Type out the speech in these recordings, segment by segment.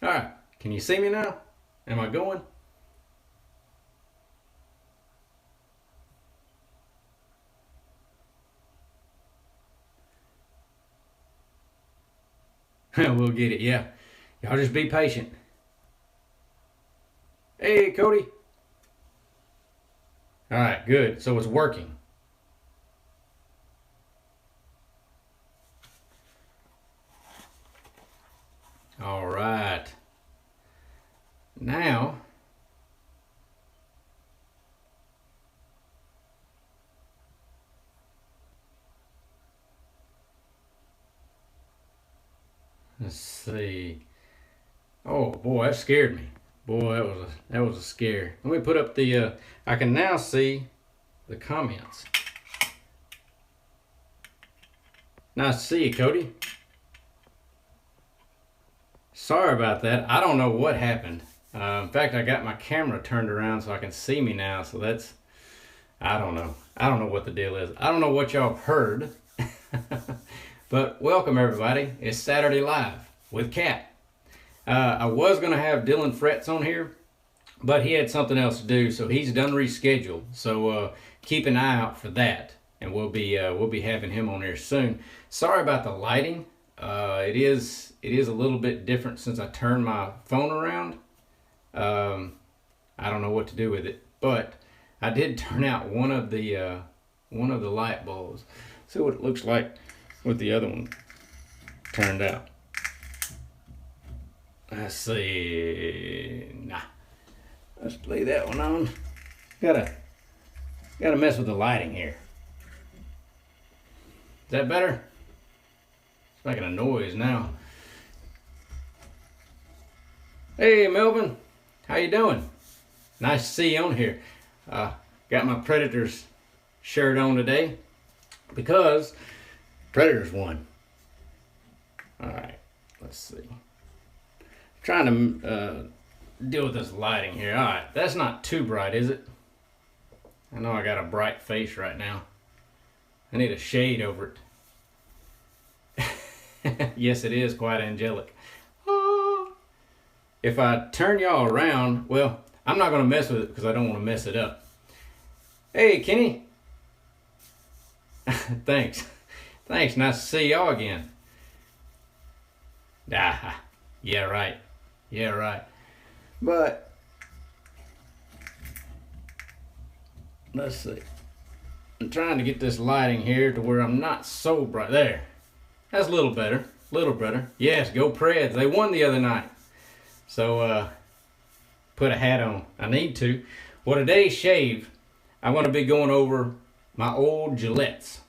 All right, can you see me now? Am I going? We'll get it, yeah. Y'all just be patient. Hey, Cody. All right, good. So it's working. All right. Now, let's see. Oh boy, that scared me. Boy, that was a scare. Let me put up the. I can now see the comments. Nice to see you, Cody. Sorry about that. I don't know what happened. In fact, I got my camera turned around so I can see me now. So that's. I don't know. I don't know what the deal is. I don't know what y'all have heard. But welcome everybody. It's Saturday Live with Cat. I was gonna have Dylan Fretz on here, but he had something else to do, so he's done rescheduled. So keep an eye out for that, and we'll be having him on here soon. Sorry about the lighting. It is a little bit different since I turned my phone around. I don't know what to do with it, but I did turn out one of the light bulbs. See what it looks like with the other one turned out. Let's see. Nah. Let's play that one on. Gotta mess with the lighting here. Is that better? It's making a noise now. Hey Melvin, how you doing? Nice to see you on here. Got my Predators shirt on today because Predators won. All right, let's see. Trying to deal with this lighting here. All right, that's not too bright, is it? I know I got a bright face right now. I need a shade over it. Yes, it is quite angelic. If I turn y'all around, well, I'm not going to mess with it because I don't want to mess it up. Hey, Kenny. Thanks. Thanks. Nice to see y'all again. Ah, yeah, right. Yeah, right. But let's see. I'm trying to get this lighting here to where I'm not so bright. There. That's a little better. A little better. Yes, go Preds. They won the other night. So, put a hat on. I need to. Well, today's shave, I'm going to be going over my old Gillettes.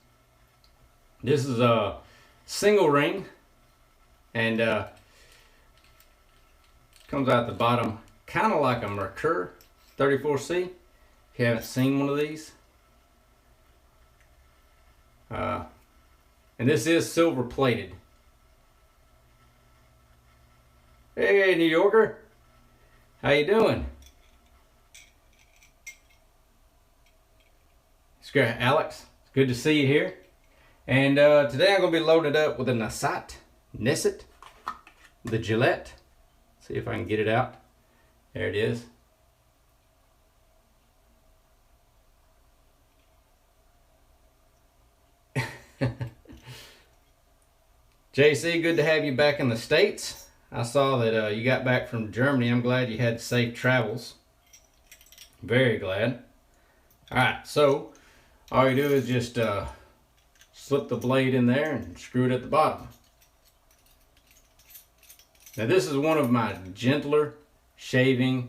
This is a single ring. And, comes out the bottom kind of like a Merkur 34C. If you haven't seen one of these. And this is silver plated. Hey New Yorker, how you doing? It's great, Alex. It's good to see you here. And today I'm going to be loaded up with a Nesset, the Gillette. See if I can get it out. There it is. JC, good to have you back in the States. I saw that you got back from Germany. I'm glad you had safe travels. Very glad. Alright, so all you do is just slip the blade in there and screw it at the bottom. Now this is one of my gentler shaving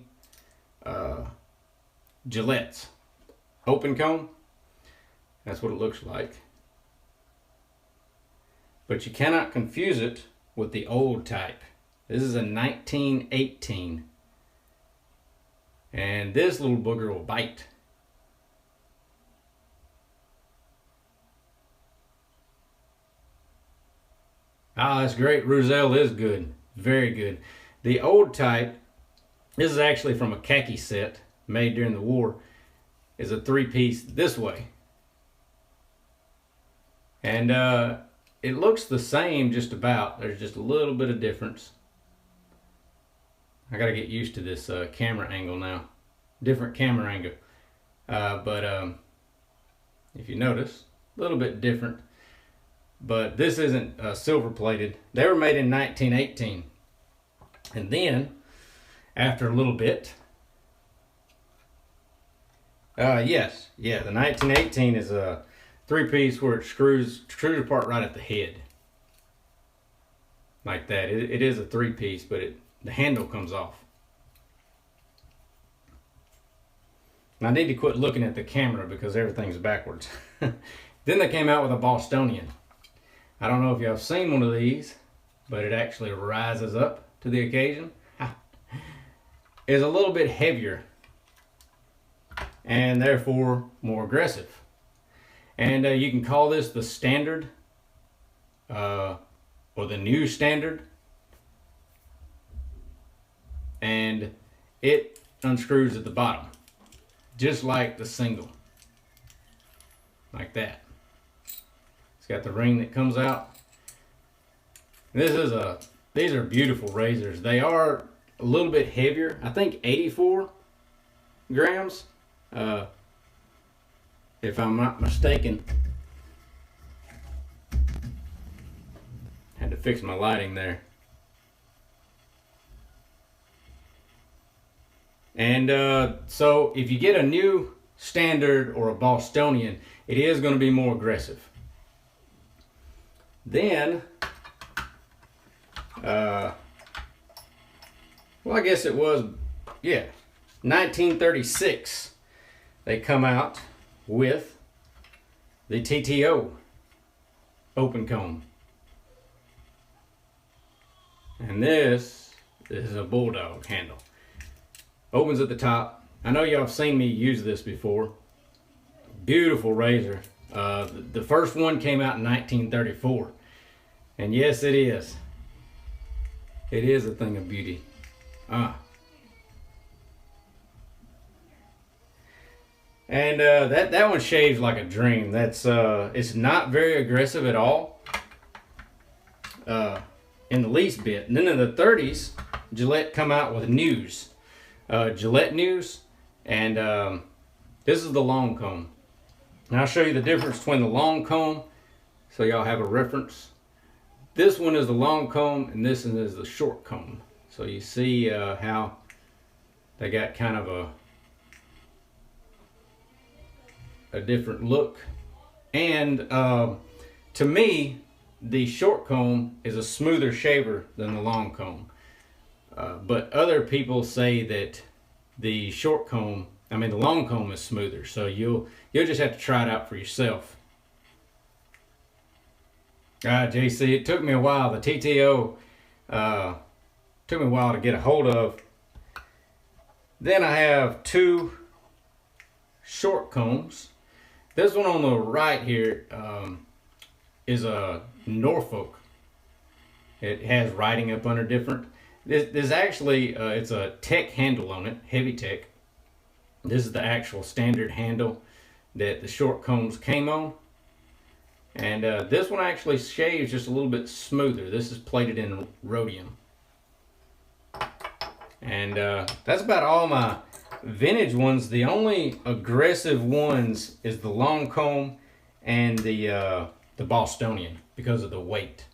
Gillettes. Open comb. That's what it looks like. But you cannot confuse it with the old type. This is a 1918. And this little booger will bite. Ah, that's great. Roussel is good. Very good. The old type, this is actually from a khaki set made during the war, is a 3-piece this way. And it looks the same just about. There's just a little bit of difference. I gotta get used to this camera angle now. Different camera angle. But if you notice, a little bit different. But this isn't silver plated. They were made in 1918. And then, after a little bit, yes, yeah, the 1918 is a 3-piece where it screws apart right at the head. Like that. It is a 3-piece, but the handle comes off. And I need to quit looking at the camera because everything's backwards. Then they came out with a Bostonian. I don't know if y'all have seen one of these, but it actually rises up to the occasion. It's a little bit heavier and therefore more aggressive. And you can call this the standard or the new standard. And it unscrews at the bottom, just like the single, like that. It's got the ring that comes out. These are beautiful razors. They are a little bit heavier. I think 84 grams, if I'm not mistaken. Had to fix my lighting there. And so if you get a new standard or a Bostonian, it is going to be more aggressive. Then, well, I guess it was, yeah, 1936, they come out with the TTO open comb. And this is a bulldog handle. Opens at the top. I know y'all have seen me use this before. Beautiful razor. The first one came out in 1934. And yes, it is. It is a thing of beauty. And that one shaves like a dream. That's it's not very aggressive at all. In the least bit. And then in the 30s, Gillette come out with News. Gillette News. And this is the long comb. And I'll show you the difference between the long comb so y'all have a reference. This one is the long comb and this one is the short comb. So you see how they got kind of a different look. And to me, the short comb is a smoother shaver than the long comb. But other people say that the the long comb is smoother. So you'll just have to try it out for yourself. JC, it took me a while. The TTO took me a while to get a hold of. Then I have 2 short combs. This one on the right here is a Norfolk. It has writing up under different. There's actually, it's a tech handle on it, heavy tech. This is the actual standard handle that the short combs came on. And this one actually shaves just a little bit smoother. This is plated in rhodium. And that's about all my vintage ones. The only aggressive ones is the long comb and the Bostonian because of the weight.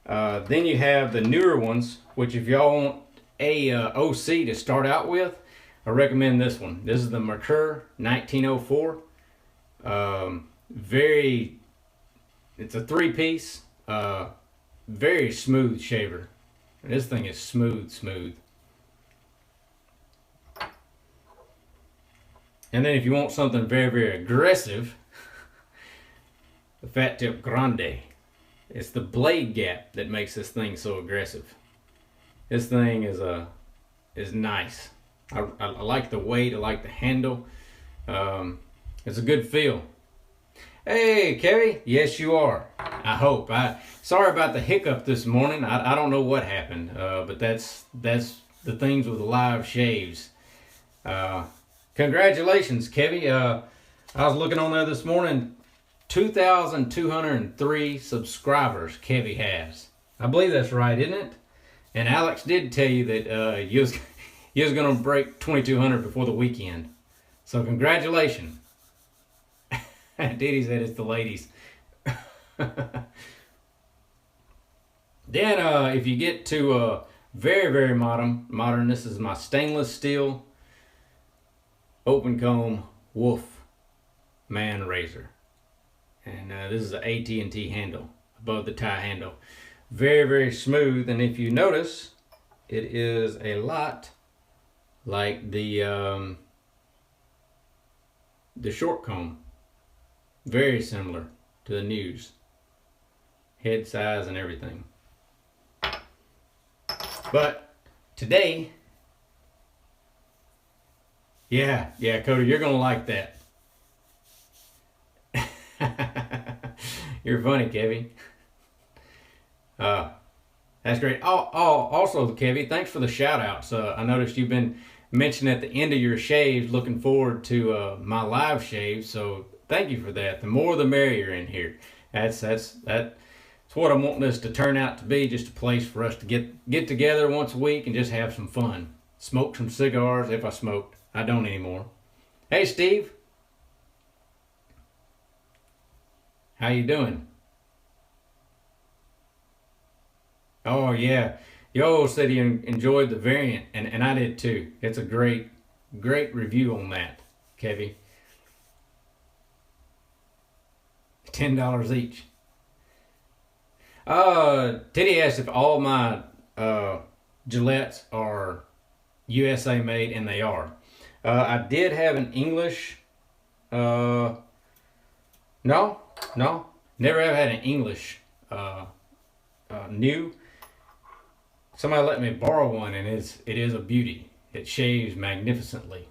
Then you have the newer ones, which if y'all want a OC to start out with, I recommend this one. This is the Mercure 1904. It's a 3-piece, very smooth shaver. And this thing is smooth. And then if you want something very aggressive, the Fat Tip Grande. It's the blade gap that makes this thing so aggressive. This thing is nice. I like the weight. I like the handle. It's a good feel. Hey, Kevy. Yes, you are. I hope. Sorry about the hiccup this morning. I don't know what happened, but that's the things with live shaves. Congratulations, Kevy. I was looking on there this morning. 2,203 subscribers Kevy has. I believe that's right, isn't it? And Alex did tell you that you was gonna break 2,200 before the weekend. So congratulations. Diddy said it's the ladies. Then if you get to very, very modern, this is my stainless steel open comb wolf man razor. And this is an AT&T handle above the tie handle. Very, very smooth. And if you notice, it is a lot like the short comb. Very similar to the News. Head size and everything. But today, yeah, Cody, you're gonna like that. You're funny, Kevy. That's great. Also, Kevy, thanks for the shout outs. I noticed you've been mentioning at the end of your shaves, looking forward to my live shave. So thank you for that. The more the merrier in here. That's what I'm wanting this to turn out to be, just a place for us to get together once a week and just have some fun. Smoke some cigars if I smoked. I don't anymore. Hey, Steve. How you doing? Oh, yeah. Yo said he enjoyed the variant, and I did too. It's a great review on that, Kevy. $10 each. Teddy asked if all my Gillettes are USA made, and they are. I did have an English. No, never have had an English new. Somebody let me borrow one, and it is a beauty. It shaves magnificently.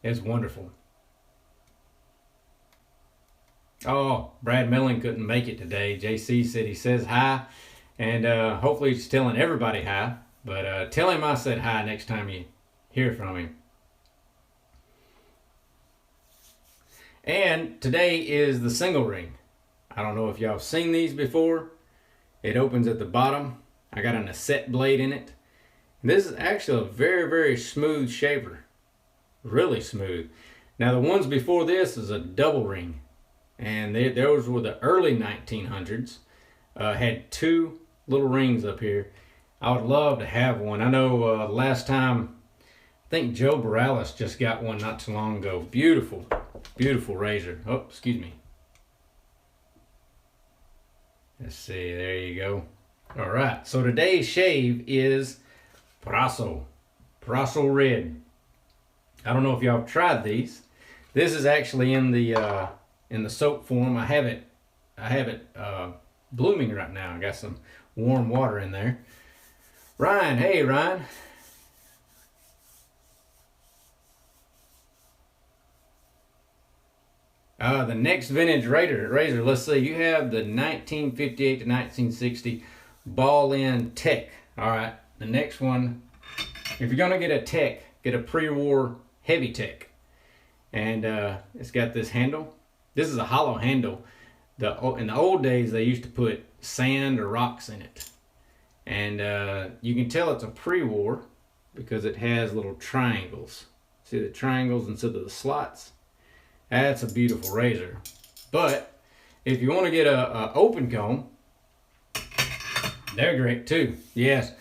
It's wonderful. Oh, Brad Milling couldn't make it today. JC said he says hi, and hopefully he's telling everybody hi. But tell him I said hi next time you hear from him. And today is the single ring. I don't know if y'all have seen these before. It opens at the bottom. I got an Aset blade in it. This is actually a very, very smooth shaver. Really smooth. Now the ones before this is a double ring. And those were the early 1900s. Had two little rings up here. I would love to have one. I know last time, I think Joe Morales just got one not too long ago. Beautiful, beautiful razor. Oh, excuse me. Let's see, there you go. All right, so today's shave is Brasso Red. I don't know if y'all have tried these. This is actually in the soap form. I have it blooming right now. I got some warm water in there. Ryan, hey Ryan. The next vintage razor, let's see, you have the 1958 to 1960 ball-end Tech. All right, the next one, if you're gonna get a Tech, get a pre-war heavy Tech. And it's got this handle. This is a hollow handle. In the old days, they used to put sand or rocks in it. And you can tell it's a pre-war because it has little triangles. See the triangles instead of the slots? That's a beautiful razor. But if you want to get a open comb, they're great too. Yes,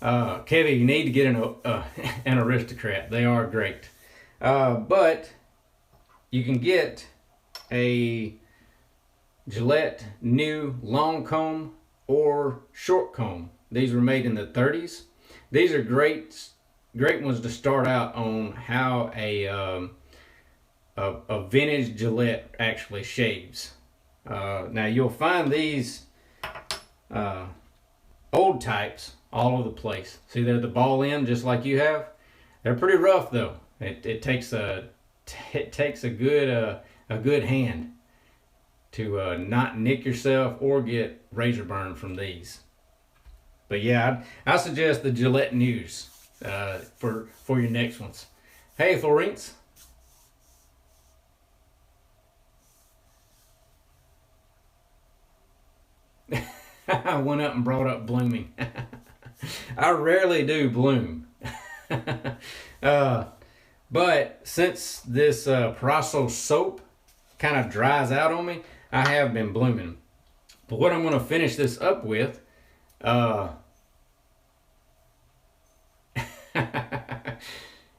Kevin, you need to get an Aristocrat. They are great. But you can get a Gillette new long comb or short comb. These were made in the 30s. These are great ones to start out on how a vintage Gillette actually shaves. Now you'll find these old types all over the place. See, they're the ball end just like you have. They're pretty rough though. It takes a good hand to not nick yourself or get razor burn from these. But yeah, I suggest the Gillette News for your next ones. Hey, Florence. I went up and brought up blooming. I rarely do bloom. But since this Prosso soap kind of dries out on me, I have been blooming. But what I'm going to finish this up with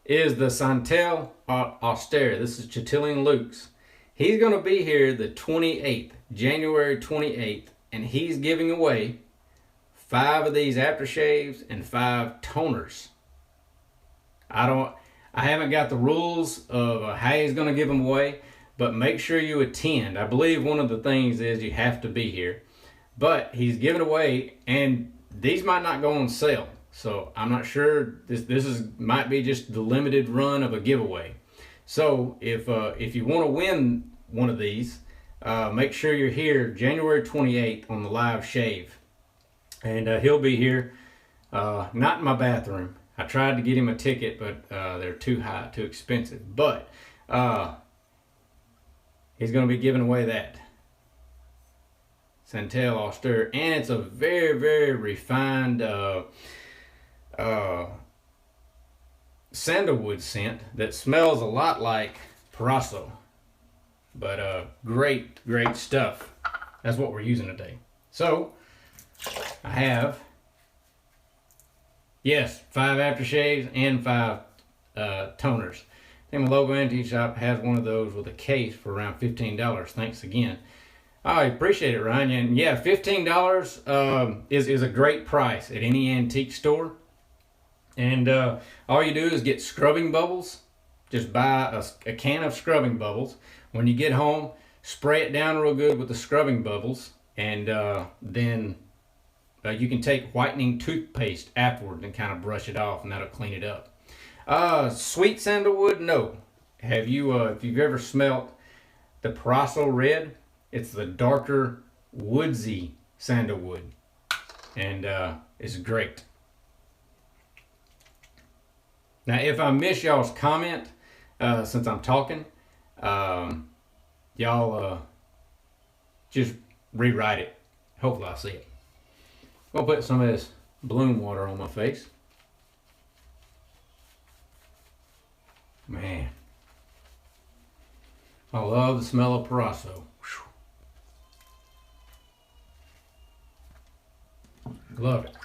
is the Santel Austere. This is Chatillon Lux. He's going to be here the 28th, January 28th, and he's giving away 5 of these aftershaves and 5 toners. I haven't got the rules of how he's going to give them away, but make sure you attend. I believe one of the things is you have to be here. But he's giving away, and these might not go on sale. So I'm not sure. This might be just the limited run of a giveaway. So if you want to win one of these, make sure you're here January 28th on the live shave, and he'll be here. Not in my bathroom. I tried to get him a ticket, but they're too high, too expensive. But he's going to be giving away that Santel Austere, and it's a very, very refined sandalwood scent that smells a lot like Prosso, but great stuff. That's what we're using today. So I have, yes, 5 aftershaves and 5 toners. Then my local antique shop has one of those with a case for around $15. Thanks again. I appreciate it, Ryan. And yeah, $15 is a great price at any antique store. And all you do is get scrubbing bubbles. Just buy a can of scrubbing bubbles. When you get home, spray it down real good with the scrubbing bubbles, and then you can take whitening toothpaste afterward and kind of brush it off, and that'll clean it up. Sweet sandalwood, no. Have you if you've ever smelt the Prosso Red? It's the darker woodsy sandalwood, and it's great. Now, if I miss y'all's comment, since I'm talking, y'all just rewrite it. Hopefully I'll see it. I'll put some of this bloom water on my face. Man, I love the smell of Prosso. Love it.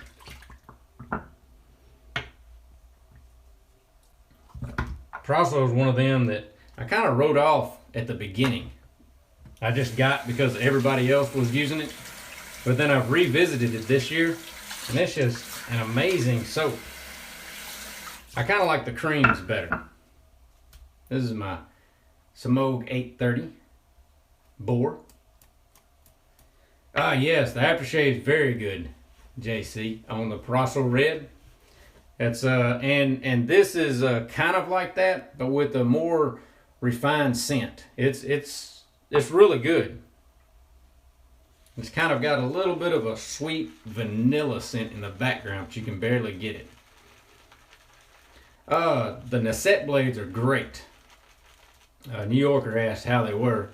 Prosso is one of them that I kind of wrote off at the beginning. I just got because everybody else was using it. But then I've revisited it this year, and it's just an amazing soap. I kind of like the creams better. This is my Emoze 830 Boar. Ah, yes, the aftershave is very good, JC, on the Prosso Red. It's and this is kind of like that, but with a more refined scent. It's really good. It's kind of got a little bit of a sweet vanilla scent in the background, but you can barely get it. The Nasette blades are great. New Yorker asked how they were.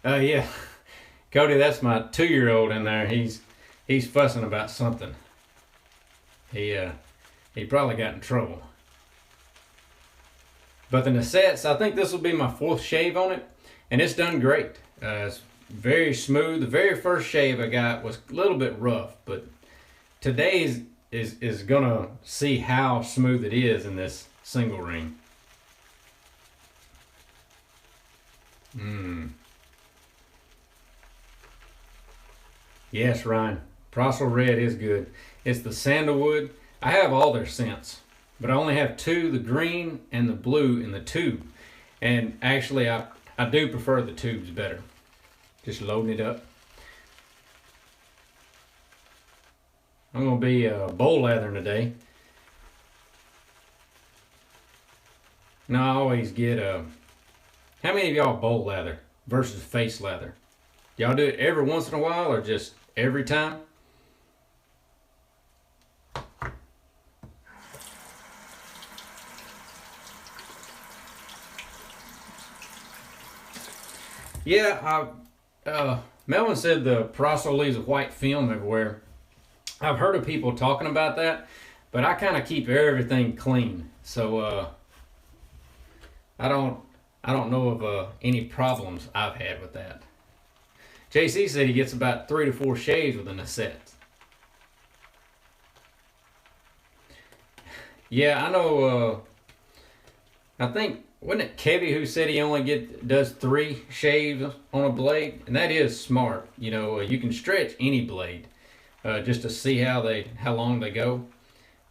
Yeah, Cody, that's my 2-year-old in there. He's fussing about something. He probably got in trouble. But the Nasettes, I think this will be my 4th shave on it, and it's done great. It's very smooth. The very first shave I got was a little bit rough, but today's is gonna see how smooth it is in this single ring. Yes, Ryan. Prosso Red is good. It's the sandalwood. I have all their scents, but I only have 2, the green and the blue in the tube. And actually, I do prefer the tubes better. Just loading it up. I'm going to be bowl lathering today. Now, I always get how many of y'all bowl lather versus face lather? Y'all do it every once in a while or just every time? Yeah, Melvin said the Prosso leaves a white film everywhere. I've heard of people talking about that, but I kind of keep everything clean. So I don't I don't know of any problems I've had with that. JC said he gets about 3 to 4 shaves within a set. Yeah, I know. I think wasn't it Kevy who said he only does 3 shaves on a blade, and that is smart. You know, you can stretch any blade just to see how long they go.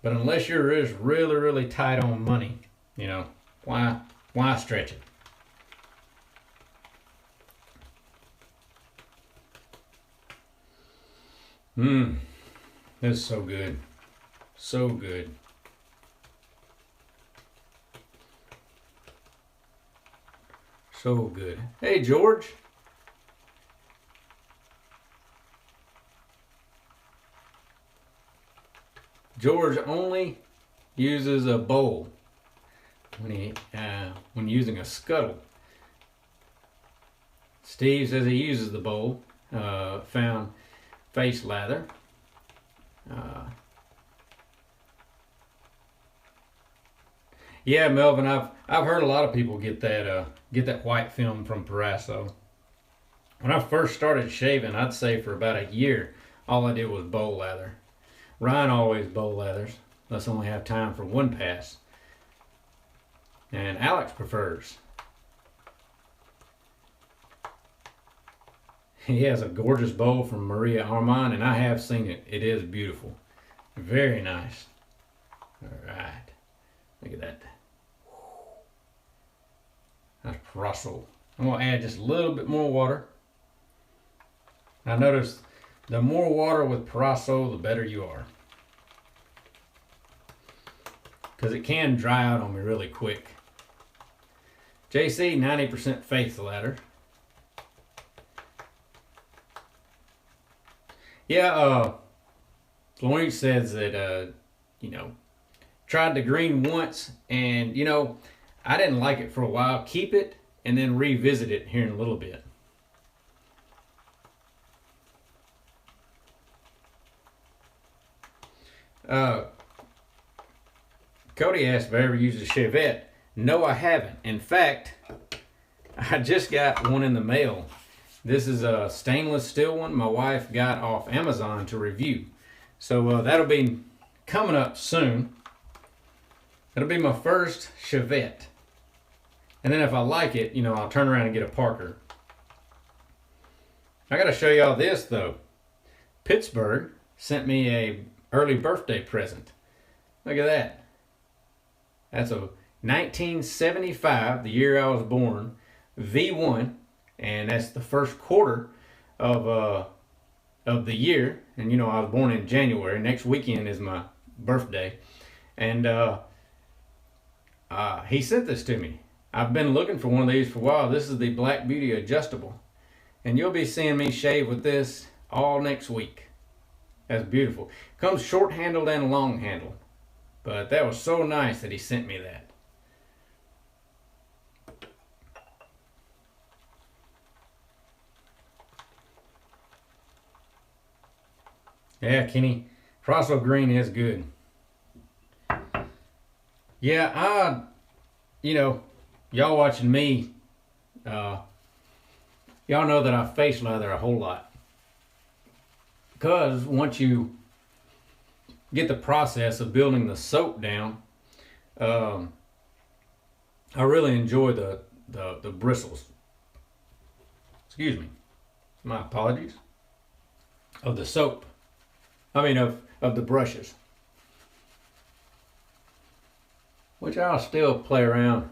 But unless you're just really tight on money, you know, why stretch it? This is so good, so good. So good. Hey, George. George only uses a bowl when using a scuttle. Steve says he uses the bowl. Found face lather. Yeah, Melvin, I've heard a lot of people get that white film from Parasso. When I first started shaving, I'd say for about a year, all I did was bowl lather. Ryan always bowl lathers. Let's only have time for one pass. And Alex prefers. He has a gorgeous bowl from Maria Armand, and I have seen it. It is beautiful. Very nice. All right. Look at that. That's Parasso. I'm going to add just a little bit more water. I noticed the more water with Parasso, the better you are. Because it can dry out on me really quick. JC, 90% face lather. Yeah, Florence says that, you know, tried the green once, and, you know, I didn't like it for a while. Keep it, and then revisit it here in a little bit. Cody asked if I ever used a Chevette. No, I haven't. In fact, I just got one in the mail. This is a stainless steel one my wife got off Amazon to review. So that'll be coming up soon. It'll be my first Chevette. And then if I like it, you know, I'll turn around and get a Parker. I gotta show y'all this though. Pittsburgh sent me a early birthday present. Look at that. That's a 1975, the year I was born, V1, and that's the first quarter of the year. And you know, I was born in January. Next weekend is my birthday, and he sent this to me. I've been looking for one of these for a while. This is the Black Beauty adjustable, and you'll be seeing me shave with this all next week. That's beautiful. Comes short handled and long handled. But that was so nice that he sent me that. Yeah, Kenny, Parasso green is good. Yeah, you know, y'all watching me, y'all know that I face lather a whole lot. Because once you get the process of building the soap down, I really enjoy the bristles. Excuse me. My apologies. Of the soap. I mean of the brushes. Which I'll still play around.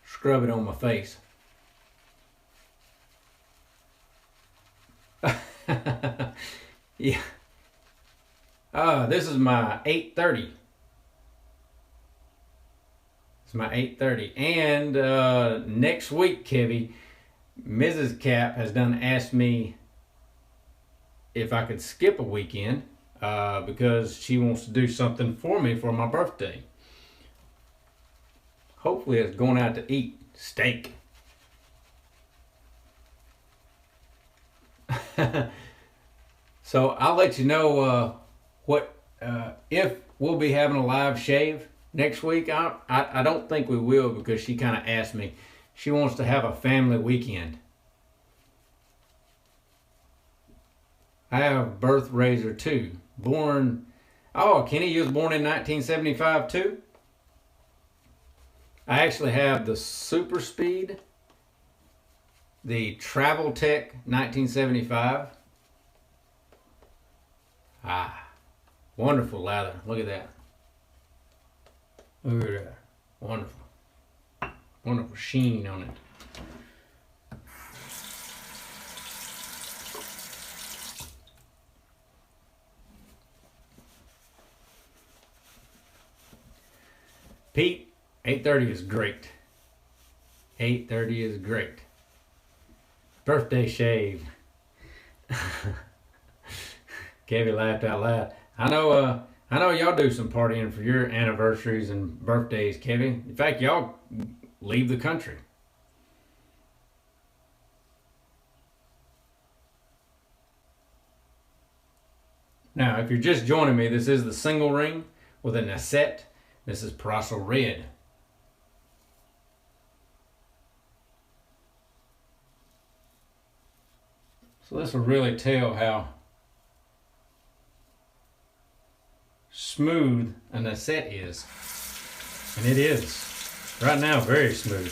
Scrub it on my face. Yeah. This is my 830. It's my 830. And next week, Kevy, Mrs. Cap has asked me if I could skip a weekend because she wants to do something for me for my birthday. Hopefully it's going out to eat steak. So I'll let you know what if we'll be having a live shave next week. I don't think we will, because she kind of asked me. She wants to have a family weekend. I have a birth razor too. Born, oh, Kenny, you was born in 1975 too? I actually have the Super Speed, the Travel Tech 1975. Ah, wonderful lather. Look at that. Look at that. Wonderful. Wonderful sheen on it. Pete, 8:30 is great. 8:30 is great. Birthday shave. Kevin laughed out loud. I know y'all do some partying for your anniversaries and birthdays, Kevin. In fact, y'all leave the country. Now, if you're just joining me, this is the single ring with a Nasette. This is Prosso Red. So this will really tell how smooth a Nasette is. And it is. Right now, very smooth.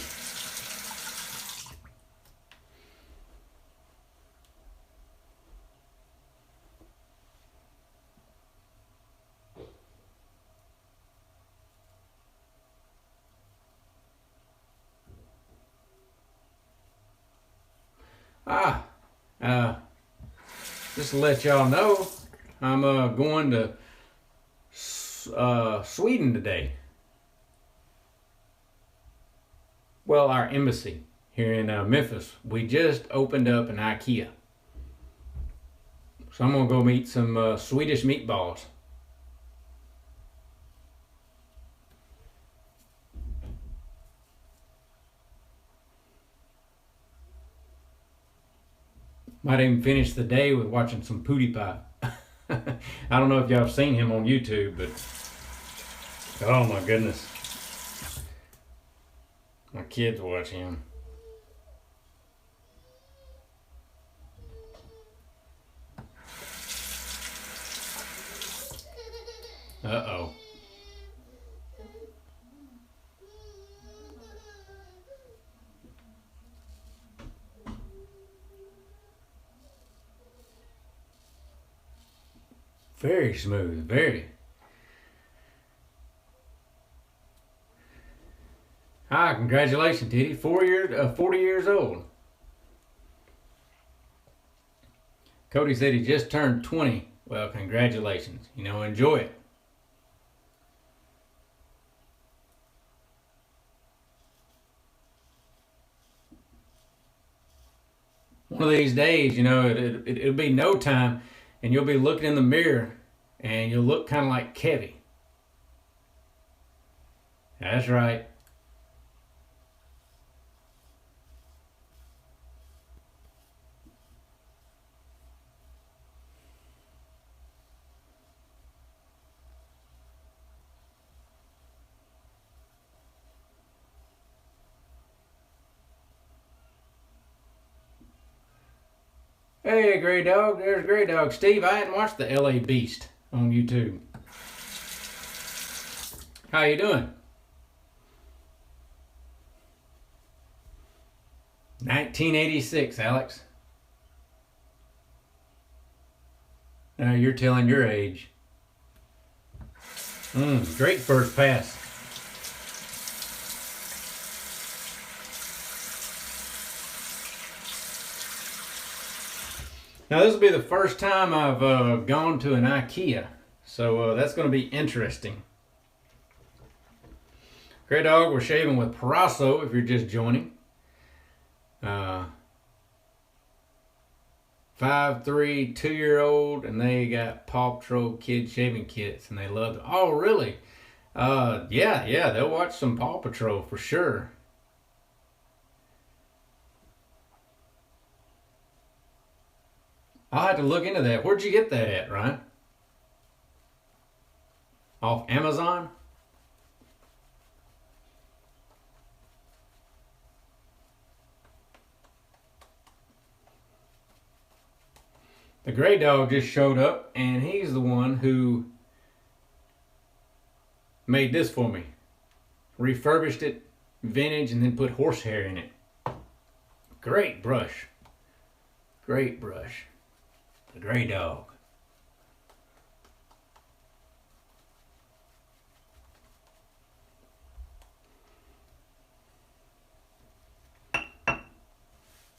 Just to let y'all know, I'm going to Sweden today. Well, our embassy here in Memphis, we just opened up an IKEA. So I'm going to go meet some Swedish meatballs. Might even finish the day with watching some PewDiePie. I don't know if y'all have seen him on YouTube, but oh my goodness. My kids watch him. Uh-oh. Very smooth, very. Ah, congratulations, Titty. 40 years old. Cody said he just turned 20. Well, congratulations. You know, enjoy it. One of these days, you know, it'll be no time, and you'll be looking in the mirror, and you'll look kind of like Kevy. That's right. Hey, Grey Dog. There's Grey Dog. Steve, I hadn't watched the LA Beast on YouTube. How you doing? 1986, Alex. Now you're telling your age. Great first pass. Now this will be the first time I've gone to an IKEA, so that's going to be interesting. Grey Dog, we're shaving with Prosso if you're just joining. 5'3", 2-year-old, and they got Paw Patrol kid shaving kits, and they love it. Oh, really? Yeah, they'll watch some Paw Patrol for sure. I'll have to look into that. Where'd you get that at, Ryan? Off Amazon? The gray dog just showed up, and he's the one who made this for me. Refurbished it, vintage, and then put horsehair in it. Great brush. Great brush. The gray dog.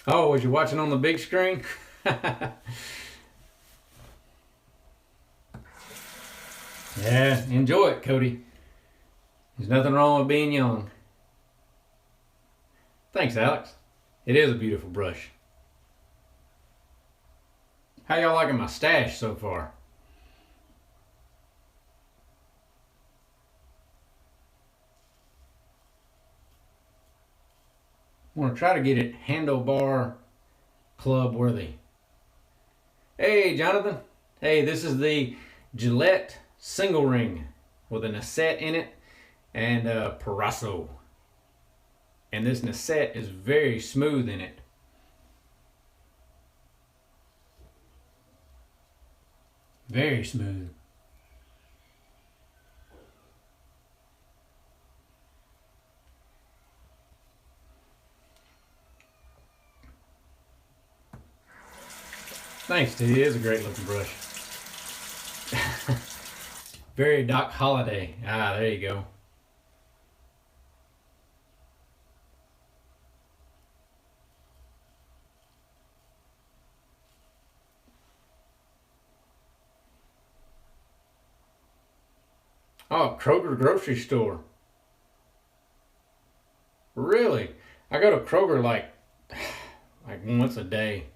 Oh, was you watching on the big screen? Yeah, enjoy it, Cody. There's nothing wrong with being young. Thanks, Alex. It is a beautiful brush. How y'all liking my stash so far? I want to try to get it handlebar club worthy. Hey, Jonathan. Hey, this is the Gillette single ring with a Nasette in it and a Parasso. And this Nasette is very smooth in it. Very smooth. Thanks, dude. It is a great looking brush. Very Doc Holliday. Ah, there you go. Oh, Kroger grocery store. Really? I go to Kroger like once a day.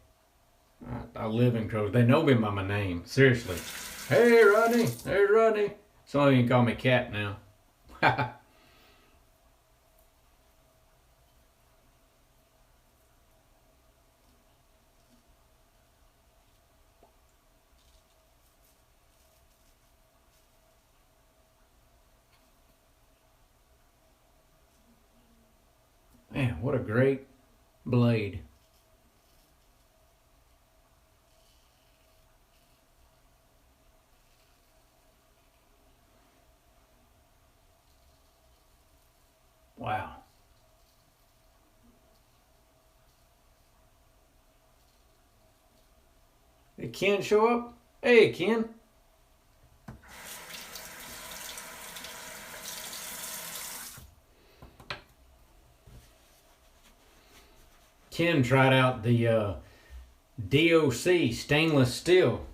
I live in Kroger. They know me by my name. Seriously. Hey, Rodney. There's Rodney. Some of you can call me Cat now. Man, what a great blade. Wow. Did Ken show up? Hey, Ken. Ken tried out the DOC stainless steel,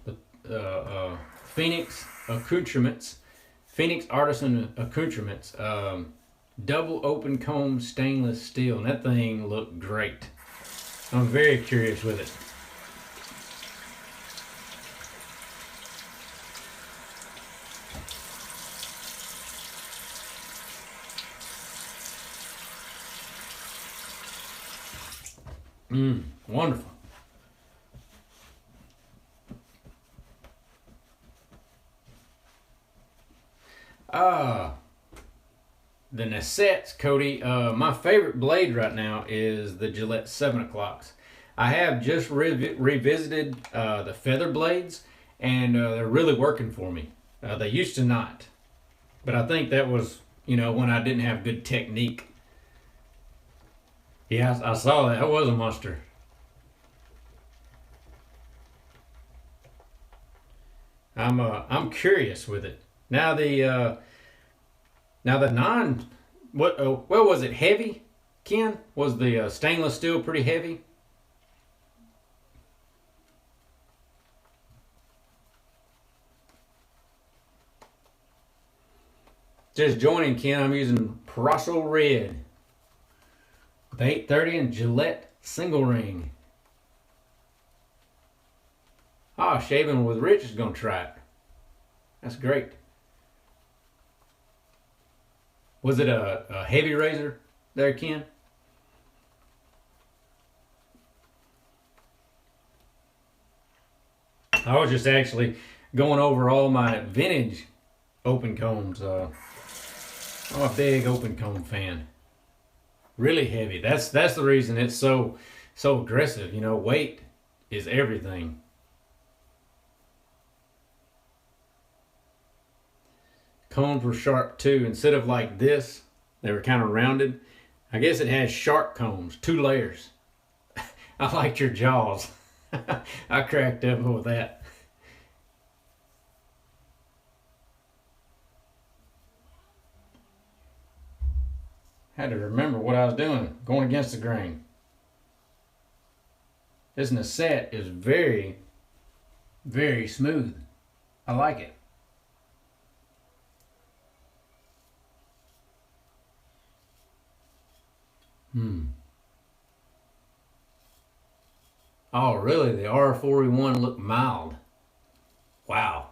the Phoenix accoutrements, Phoenix artisan accoutrements, double open comb stainless steel, and that thing looked great. I'm very curious with it. Wonderful. The Nasettes, Cody. My favorite blade right now is the Gillette 7 o'clocks. I have just revisited the feather blades, and they're really working for me. They used to not, but I think that was, when I didn't have good technique. Yeah, I saw that. That was a monster. I'm curious with it. Now the non, well, was it heavy? Ken, was the stainless steel pretty heavy? Just joining, Ken. I'm using Parasso Red with 830 and Gillette single ring. Ah, Shaving with Rich is gonna try it. That's great. Was it a heavy razor there, Ken? I was just actually going over all my vintage open combs. I'm a big open comb fan. Really heavy. That's the reason it's so aggressive. You know, weight is everything. Combs were sharp too. Instead of like this, they were kind of rounded. I guess it has sharp combs, 2 layers. I liked your jaws. I cracked up with that. Had to remember what I was doing, going against the grain. This Nasset is very, very smooth. I like it. Oh, really? The R41 looked mild. Wow.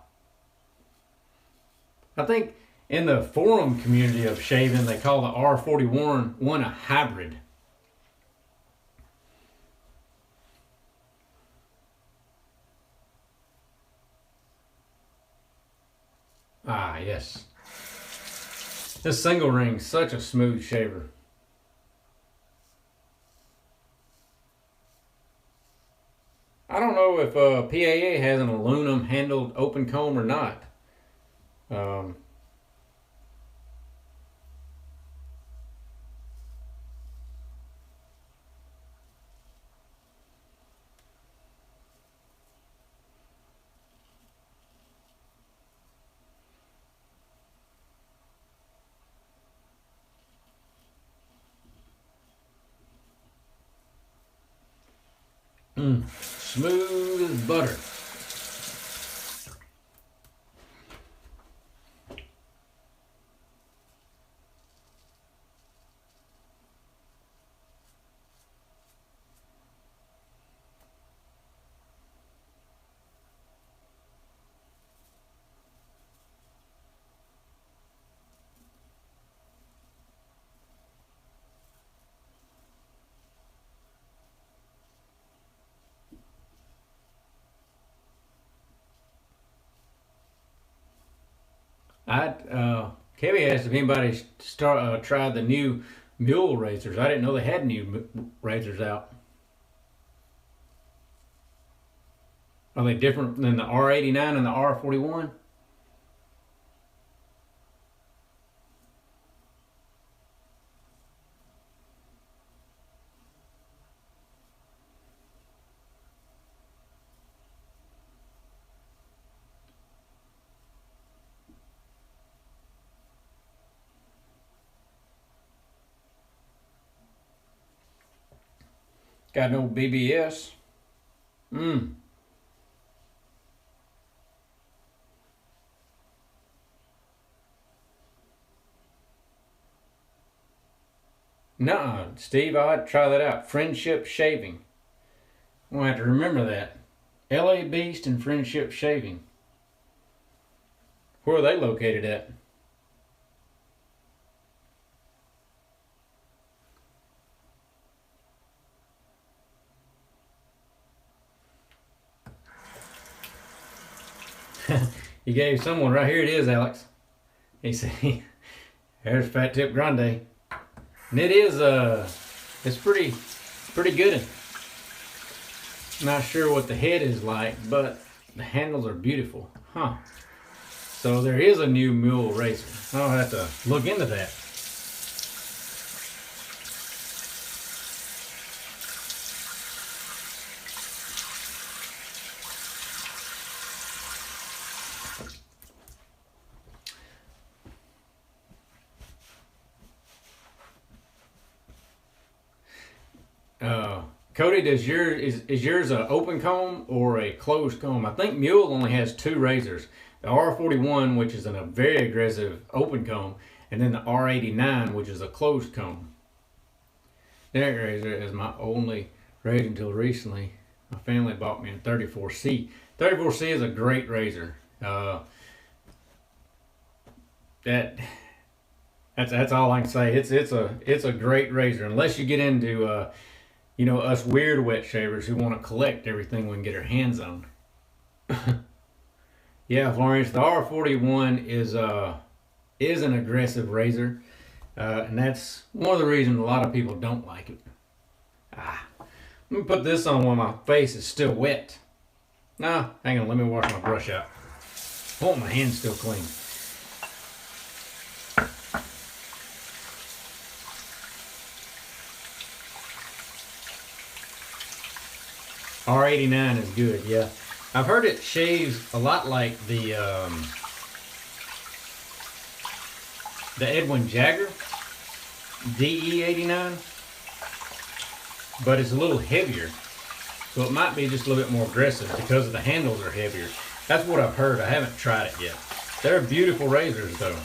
I think in the forum community of shaving, they call the R41 a hybrid. Ah, yes. This single ring's such a smooth shaver. I don't know if PAA has an aluminum handled open comb or not. Um, Smooth as butter. Kevin asked if anybody tried the new mule razors. I didn't know they had new razors out. Are they different than the R89 and the R41? Got no BBS. Nuh-uh, Steve, I'd try that out. Friendship Shaving. I'm gonna have to remember that. LA Beast and Friendship Shaving. Where are they located at? You gave someone, right here it is, Alex. He said, there's Fat Tip Grande. And it is, it's pretty good. Not sure what the head is like, but the handles are beautiful. Huh. So there is a new mule razor. I'll have to look into that. Cody, is yours an open comb or a closed comb? I think Mule only has 2 razors. The R41, which is a very aggressive open comb, and then the R89, which is a closed comb. That razor is my only razor until recently. My family bought me a 34C. 34C is a great razor. That's all I can say. It's a great razor unless you get into you know, us weird wet shavers who want to collect everything we can get our hands on. Yeah, Florence, the R41 is an aggressive razor, and that's one of the reasons a lot of people don't like it. Ah, let me put this on while my face is still wet. Nah, hang on, let me wash my brush out. I want my hands still clean. R89 is good, yeah. I've heard it shaves a lot like the Edwin Jagger DE89, but it's a little heavier. So it might be just a little bit more aggressive because the handles are heavier. That's what I've heard. I haven't tried it yet. They're beautiful razors though.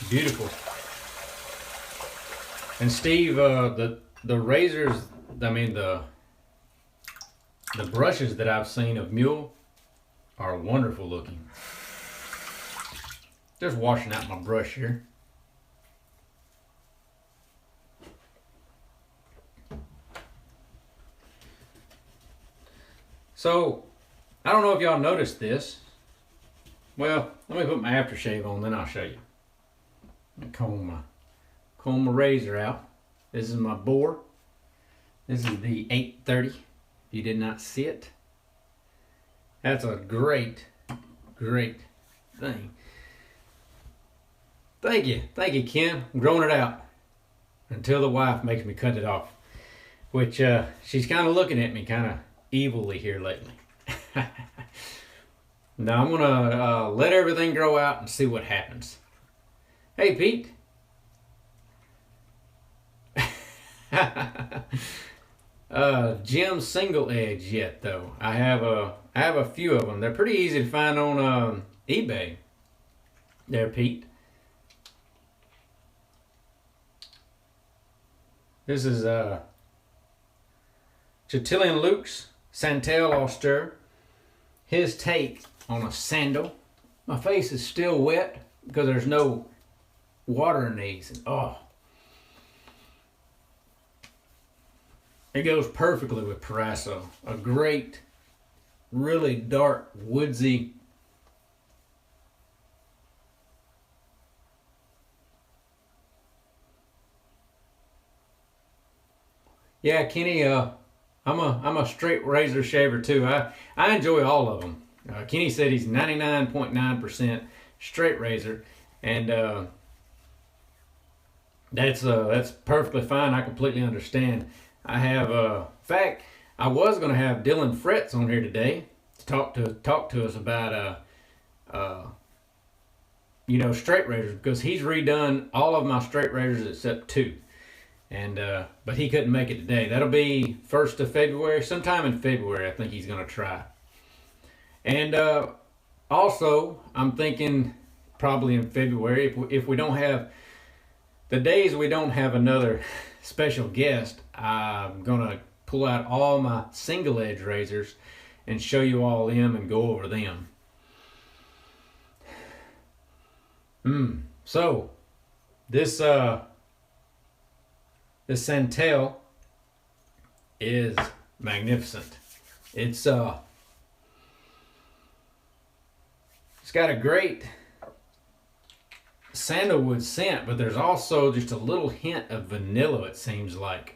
Beautiful. And Steve, the razors, I mean the brushes that I've seen of Mule are wonderful looking. Just washing out my brush here. So, I don't know if y'all noticed this. Well, let me put my aftershave on, then I'll show you. Let me comb my razor out. This is my bore. This is the 830. If you did not see it. That's a great thing. Thank you, Ken. I'm growing it out until the wife makes me cut it off, which she's kind of looking at me kind of evilly here lately. Now I'm gonna let everything grow out and see what happens. Hey, Pete. Jim single edge yet though. I have a few of them. They're pretty easy to find on eBay. There, Pete. This is Chatillon Lux Santal Austere. His take on a sandal. My face is still wet because there's no water in these. And, oh. It goes perfectly with Paraso. A great, really dark, woodsy. Yeah, Kenny, I'm a straight razor shaver too. I enjoy all of them. Kenny said he's 99.9% straight razor, and that's perfectly fine. I completely understand. I have, in fact, I was going to have Dylan Fretz on here today to talk to us about straight razors, because he's redone all of my straight razors except two. And but he couldn't make it today. That'll be 1st of February, sometime in February. I think he's gonna try. And also, I'm thinking probably in February, if we don't have the days we don't have another special guest, I'm gonna pull out all my single edge razors and show you all them and go over them. So this Santal is magnificent. It's got a great sandalwood scent, but there's also just a little hint of vanilla, it seems like.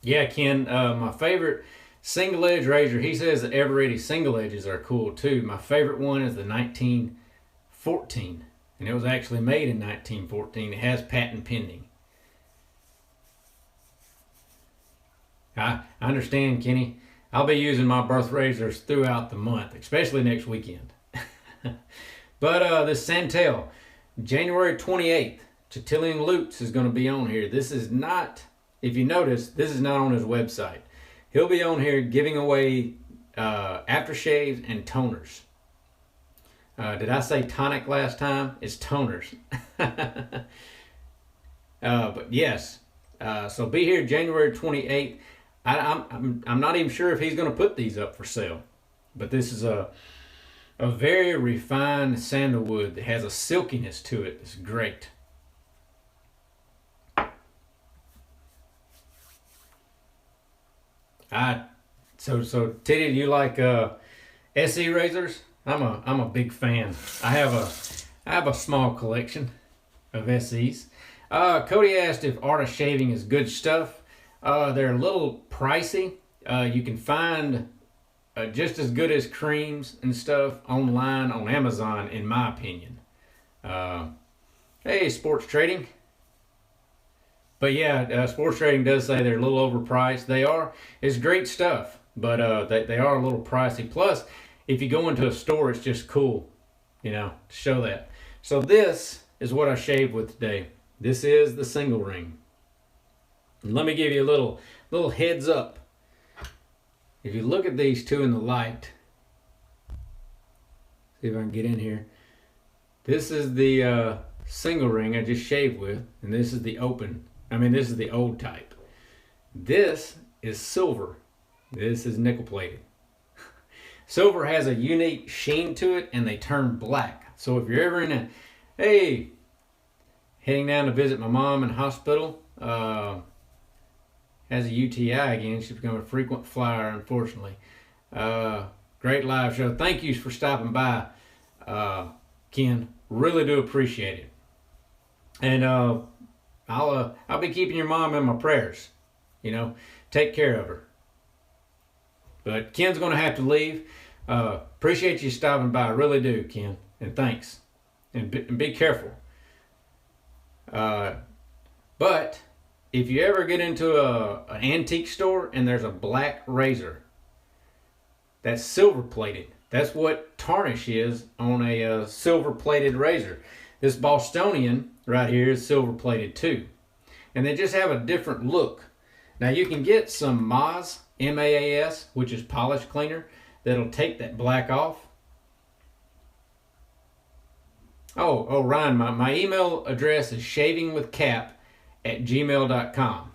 Yeah, Ken, my favorite single edge razor, he says that Eveready single edges are cool too. My favorite one is the 1914. And it was actually made in 1914. It has patent pending. I understand, Kenny. I'll be using my birth razors throughout the month, especially next weekend. But this Santal, January 28th, Chatillon Lux is going to be on here. This is not, if you notice, this is not on his website. He'll be on here giving away aftershaves and toners. Did I say tonic last time? It's toners. But yes, so be here January 28th. I'm not even sure if he's going to put these up for sale. But this is a very refined sandalwood that has a silkiness to it. It's great. I So Titty, do you like SE razors? I'm a big fan. I have a small collection of SEs. Cody asked if Art of Shaving is good stuff. They're a little pricey. You can find just as good as creams and stuff online on Amazon, in my opinion. Hey, sports trading. But yeah, sports trading does say they're a little overpriced. They are. It's great stuff, but they are a little pricey. Plus, if you go into a store, it's just cool, to show that. So this is what I shaved with today. This is the single ring. And let me give you a little heads up. If you look at these two in the light, see if I can get in here. This is the single ring I just shaved with, and this is the this is the old type. This is silver. This is nickel plated. Silver has a unique sheen to it, and they turn black. So if you're ever heading down to visit my mom in hospital, has a UTI again. She's become a frequent flyer, unfortunately. Great live show. Thank you for stopping by, Ken. Really do appreciate it. And I'll be keeping your mom in my prayers. Take care of her. But Ken's going to have to leave. Appreciate you stopping by. I really do, Ken. And thanks. And be careful. But if you ever get into an antique store and there's a black razor, that's silver plated. That's what tarnish is on a silver plated razor. This Bostonian right here is silver plated too. And they just have a different look. Now you can get some Moz, M-A-A-S, which is polish cleaner, that'll take that black off. Oh, Ryan, my email address is shavingwithcap@gmail.com.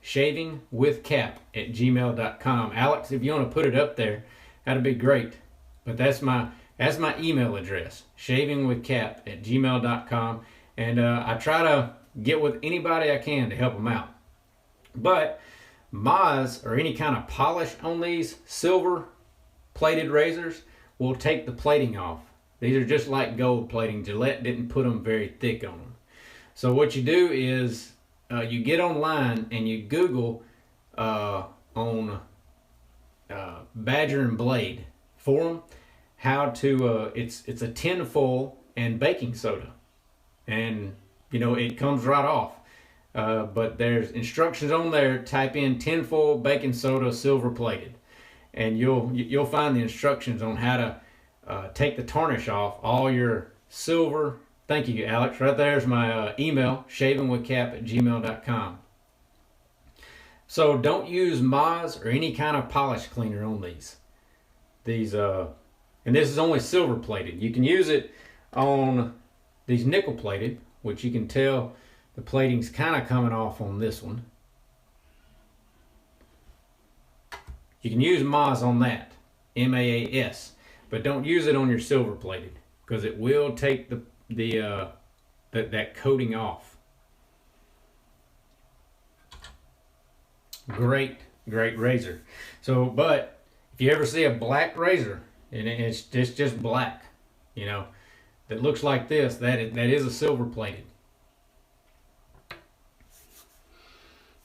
Shavingwithcap@gmail.com. Alex, if you want to put it up there, that'd be great. But that's my email address, shavingwithcap@gmail.com. And I try to get with anybody I can to help them out. But Moz, or any kind of polish on these silver plated razors, will take the plating off. These are just like gold plating. Gillette didn't put them very thick on them. So what you do is you get online and you Google on Badger and Blade for them how to. It's a tin foil and baking soda, and it comes right off. But there's instructions on there. Type in tin foil, baking soda, silver plated, and you'll find the instructions on how to take the tarnish off all your silver. Thank you, Alex. Right there's my email, shavingwithcap@gmail.com. So don't use Moz or any kind of polish cleaner on these. And this is only silver plated. You can use it on these nickel plated, which you can tell the plating's kind of coming off on this one. You can use Moz on that, M-A-A-S, but don't use it on your silver plated because it will take that coating off. Great razor. So, but if you ever see a black razor and it's just black, that looks like this, that is a silver plated.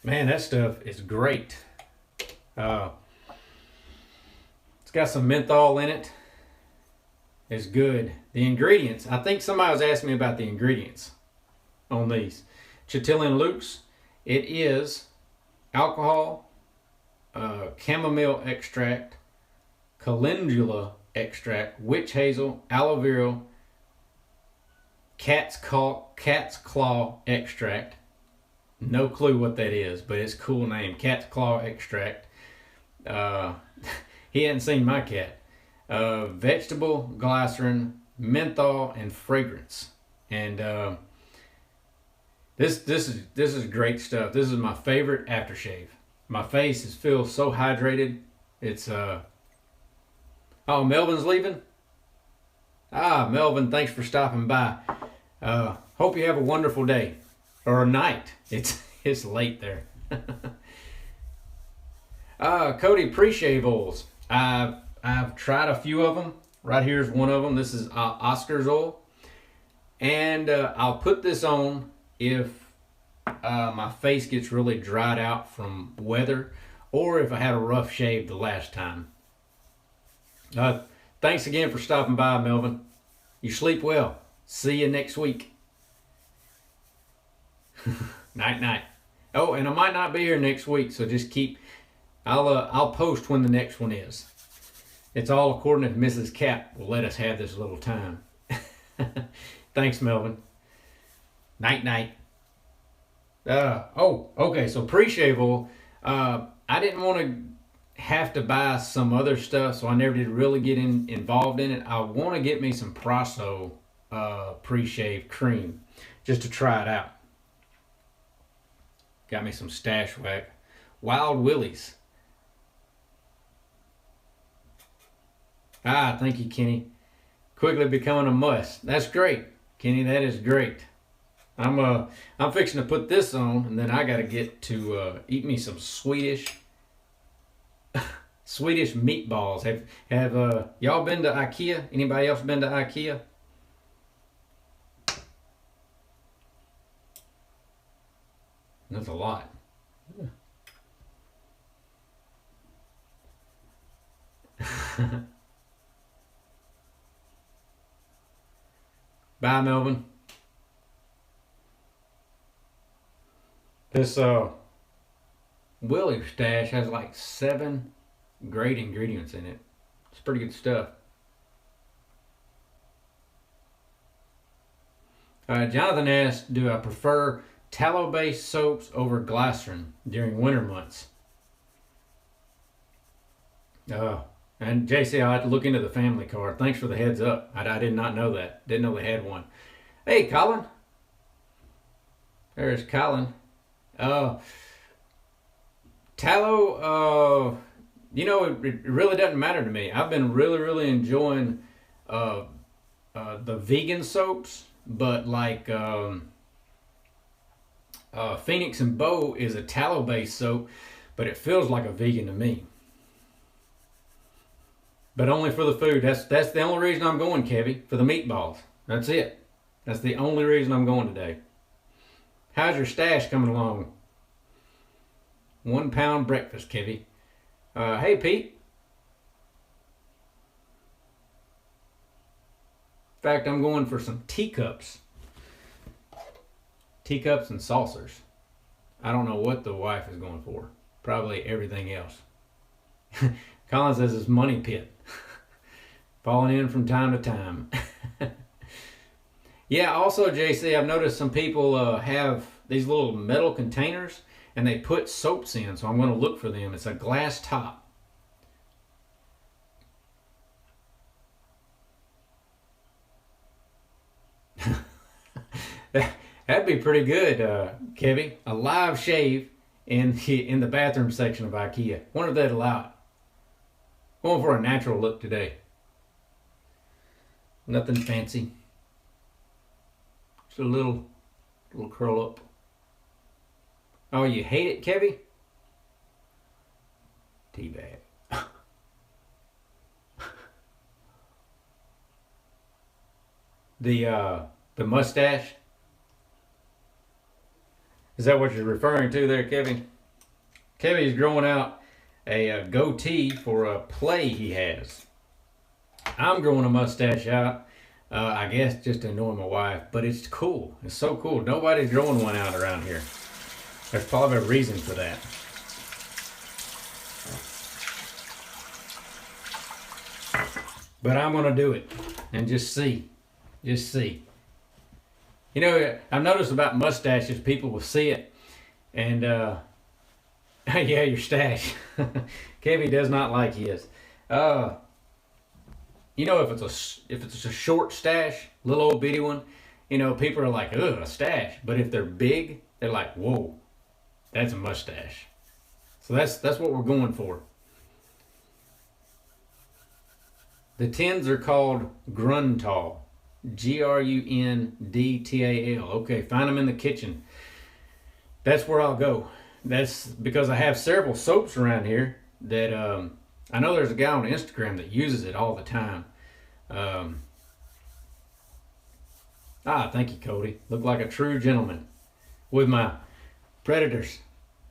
Man, that stuff is great. It's got some menthol in it. It's good. The ingredients. I think somebody was asking me about the ingredients on these. Chatillon Lux. It is alcohol, chamomile extract, calendula extract, witch hazel, aloe vera, cat's claw extract. No clue what that is, but it's a cool name. Cat's claw extract. He hadn't seen my cat. Vegetable glycerin, menthol, and fragrance. And this is great stuff. This is my favorite aftershave. My face feels so hydrated. It's oh, Melvin's leaving. Melvin, thanks for stopping by. Hope you have a wonderful day or a night. It's late there. Cody pre-shave oils. I've tried a few of them. Right here's one of them. This is Oscar's oil. And I'll put this on if my face gets really dried out from weather, or if I had a rough shave the last time. Thanks again for stopping by, Melvin. You sleep well. See you next week. Night, night. Oh, and I might not be here next week, so just keep. I'll post when the next one is. It's all according if Mrs. Cap will let us have this little time. Thanks, Melvin. Night, night. Okay, so pre-shave oil. I didn't want to have to buy some other stuff, so I never did really get involved in it. I want to get me some Praso pre-shave cream just to try it out. Got me some Stash Wax. Wild Willies. Thank you, Kenny. Quickly becoming a must. That's great, Kenny. That is great. I'm fixing to put this on, and then I got to get to eat me some Swedish meatballs. Have y'all been to IKEA? Anybody else been to IKEA? That's a lot. Bye, Melvin. This Willie stash has like 7 great ingredients in it. It's pretty good stuff. Jonathan asked, do I prefer tallow-based soaps over glycerin during winter months? And JC, I'll have to look into the family card. Thanks for the heads up. I did not know that. Didn't know they had one. Hey, Colin. There's Colin. Tallow, it really doesn't matter to me. I've been really enjoying the vegan soaps, but like Phoenix and Bow is a tallow-based soap, but it feels like a vegan to me. But only for the food. That's the only reason I'm going, Kevy, for the meatballs. That's it. That's the only reason I'm going today. How's your stash coming along? 1 pound breakfast, Kevy. Hey, Pete. In fact, I'm going for some teacups. Teacups and saucers. I don't know what the wife is going for. Probably everything else. Colin says it's money pit. Falling in from time to time. Yeah, also, JC, I've noticed some people have these little metal containers and they put soaps in, so I'm going to look for them. It's a glass top. That'd be pretty good, Kevy. A live shave in the bathroom section of IKEA. Wonder if they'd allow it. Going for a natural look today. Nothing fancy. Just a little curl up. Oh, you hate it, Kevy? Teabag. The mustache. Is that what you're referring to there, Kevy? Kevy's growing out a goatee for a play he has. I'm growing a mustache out, I guess just to annoy my wife, but it's cool. It's so cool. Nobody's growing one out around here. There's probably a reason for that. But I'm going to do it and just see. Just see. You know, I've noticed about mustaches, people will see it and, yeah, your stash. Kevy does not like his. You know, if it's a short stash, little old bitty one, you know, people are like, ugh, a stash. But if they're big, they're like, whoa, that's a mustache. So that's what we're going for. The tins are called Gruntal. Grundtal. Okay, find them in the kitchen. That's where I'll go. That's because I have several soaps around here. that I know there's a guy on Instagram that uses it all the time. Thank you, Cody. Look like a true gentleman with my Predators.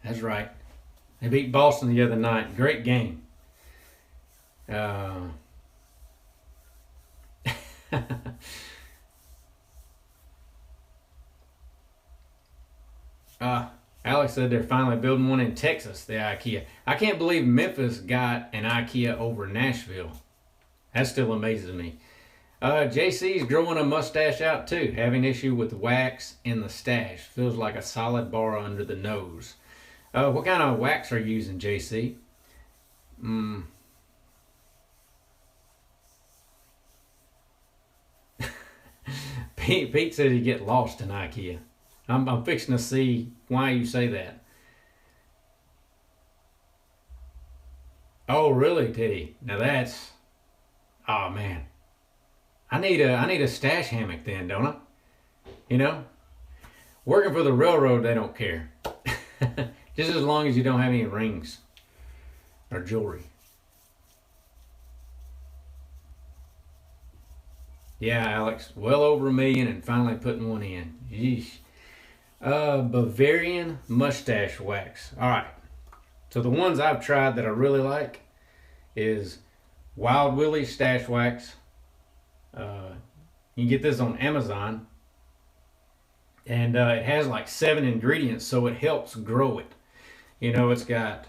That's right. They beat Boston the other night. Great game. Alex said they're finally building one in Texas, the IKEA. I can't believe Memphis got an IKEA over Nashville. That still amazes me. JC's growing a mustache out too, having issue with wax in the stash. Feels like a solid bar under the nose. What kind of wax are you using, JC? Pete says you get lost in IKEA. I'm fixing to see why you say that. Oh, really, Teddy? Now that's... Oh, man. I need a stash hammock then, don't I? You know? Working for the railroad, they don't care. Just as long as you don't have any rings or jewelry. Yeah, Alex. Well over 1 million and finally putting one in. Yeesh. Bavarian mustache wax. Alright. So the ones I've tried that I really like is Wild Willie Stash Wax. You can get this on Amazon. And it has like 7 ingredients, so it helps grow it. You know, it's got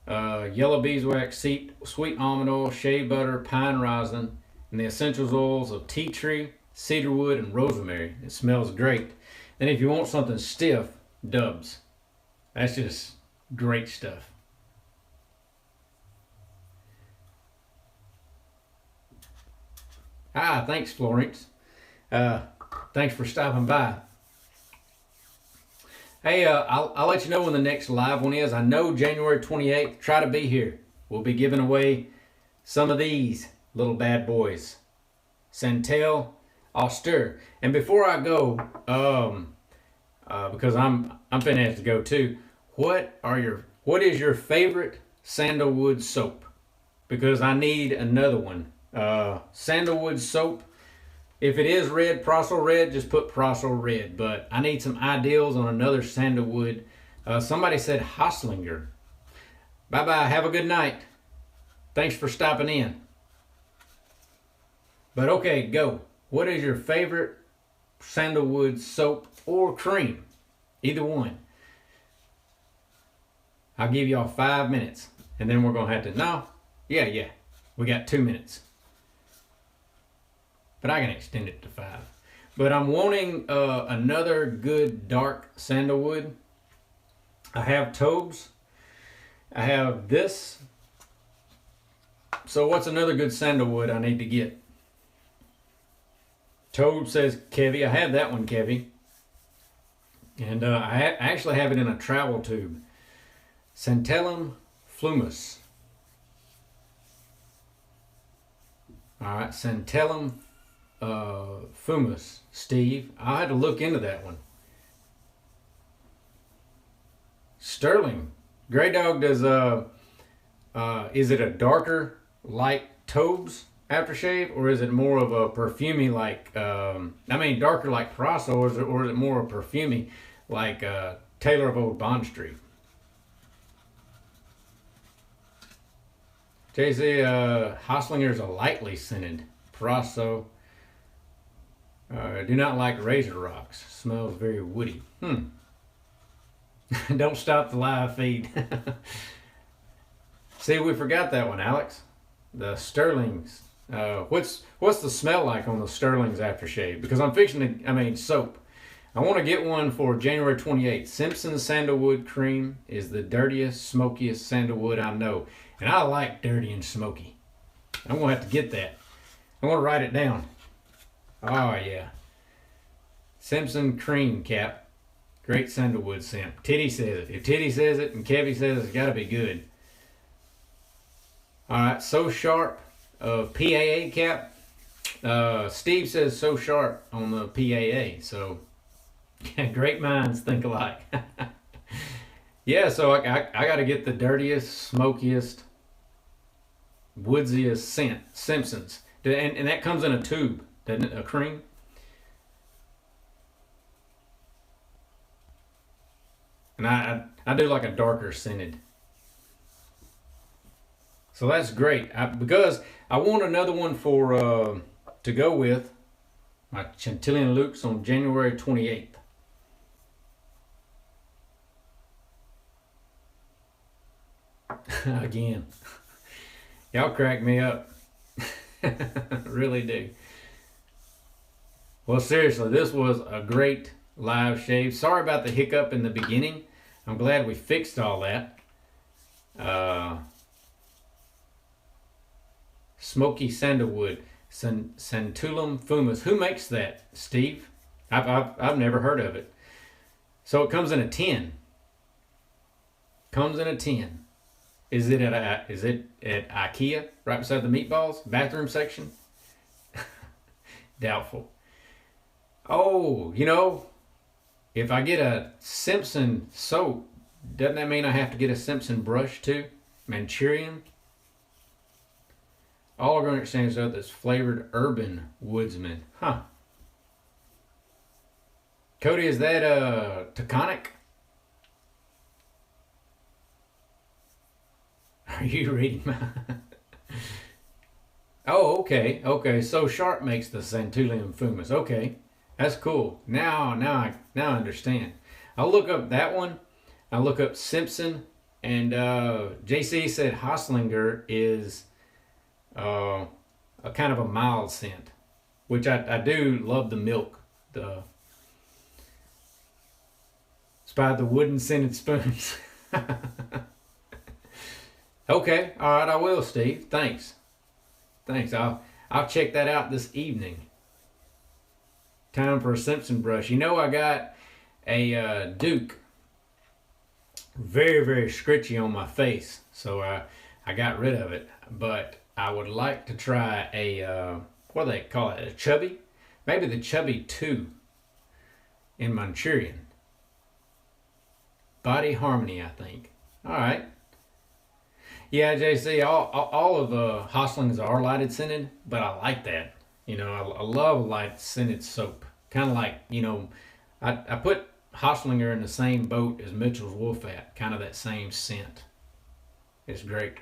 yellow beeswax, sweet almond oil, shea butter, pine rosin, and the essential oils of tea tree, cedarwood, and rosemary. It smells great. Then if you want something stiff, Dubs. That's just great stuff. Thanks, Florence. Thanks for stopping by. Hey, I'll let you know when the next live one is. I know January 28th. Try to be here. We'll be giving away some of these little bad boys. Santel Auster. And before I go, because I'm finna have to go too. What is your favorite sandalwood soap? Because I need another one. Sandalwood soap. If it is red, Prosso red, just put Prosso red. But I need some ideals on another sandalwood. Somebody said Hoslinger. Bye-bye. Have a good night. Thanks for stopping in. But okay, go. What is your favorite sandalwood soap or cream? Either one. I'll give y'all 5 minutes. And then we're going to have to... No. Yeah. We got 2 minutes. But I can extend it to 5. But I'm wanting another good dark sandalwood. I have Taubes. I have this. So what's another good sandalwood I need to get? Taube says Kevy. I have that one, Kevy. And I actually have it in a travel tube. Santalum flumus. Alright, Santalum fumus, Steve. I had to look into that one. Sterling. Grey Dog does, is it a darker, light Taubes aftershave, or is it more of a perfumey like, darker like Prosso, or is it more of a perfumey like Taylor of Old Bond Street? JC, Hoslinger's a lightly scented. Prosso. Do not like razor rocks. Smells very woody. Don't stop the live feed. See, we forgot that one, Alex. The Sterling's. What's the smell like on the Sterling's aftershave? Because I'm fixing to, soap. I want to get one for January 28th. Simpson's Sandalwood Cream is the dirtiest, smokiest sandalwood I know. And I like dirty and smoky. I'm going to have to get that. I'm going to write it down. Oh, yeah. Simpson Cream Cap. Great sandalwood scent. Titty says it. If Titty says it and Kevy says it, it's got to be good. Alright, So Sharp PAA cap. Steve says So Sharp on the PAA. So, great minds think alike. Yeah, so I got to get the dirtiest, smokiest woodsiest scent, Simpsons. And that comes in a tube, doesn't it? A cream. And I do like a darker scented. So that's great. Because I want another one for to go with my Chatillon Lux on January 28th. Again. Y'all crack me up. Really do. Well, seriously, this was a great live shave. Sorry about the hiccup in the beginning. I'm glad we fixed all that. Smoky sandalwood, Chatillon Fumus. Who makes that, Steve? I've never heard of it. So it comes in a tin. Comes in a tin. Is it at IKEA, right beside the meatballs bathroom section? Doubtful. Oh, you know, if I get a Simpson soap, doesn't that mean I have to get a Simpson brush too? Manchurian. All organic stands out that's flavored urban woodsman. Huh. Cody, is that taconic? Are you reading my... Oh, okay. Okay, so Sharp makes the Chatillon Fumus. Okay, that's cool. Now I understand. I'll look up that one. I'll look up Simpson. And JC said Hoslinger is a kind of a mild scent, which I do love the milk. It's by the wooden scented spoons. Okay, all right, I will, Steve. Thanks. I'll check that out this evening. Time for a Simpson brush. You know, I got a Duke, very, very scritchy on my face, so I got rid of it. But I would like to try a what do they call it? A Chubby, maybe the Chubby 2 in Manchurian. Body Harmony, I think. All right. Yeah, JC, all of Hoslings are lighted scented, but I like that. You know, I love a light scented soap. Kind of like, you know, I put Hoslinger in the same boat as Mitchell's Wolfat, kind of that same scent. It's great.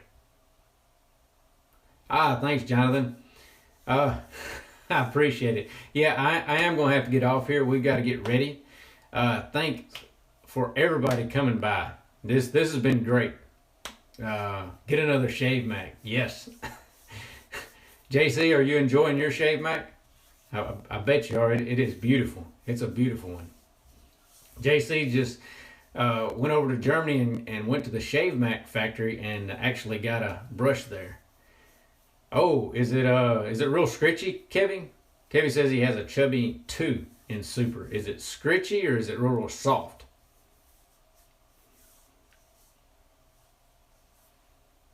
Thanks, Jonathan. I appreciate it. Yeah, I am going to have to get off here. We've got to get ready. Thanks for everybody coming by. This has been great. Get another Shave Mac. Yes. JC, are you enjoying your Shave Mac? I bet you are. It is beautiful. It's a beautiful one. JC just went over to Germany and went to the Shave Mac factory and actually got a brush there. Oh, is it real scritchy, Kevin? Kevin says he has a Chubby 2 in Super. Is it scritchy or is it real soft?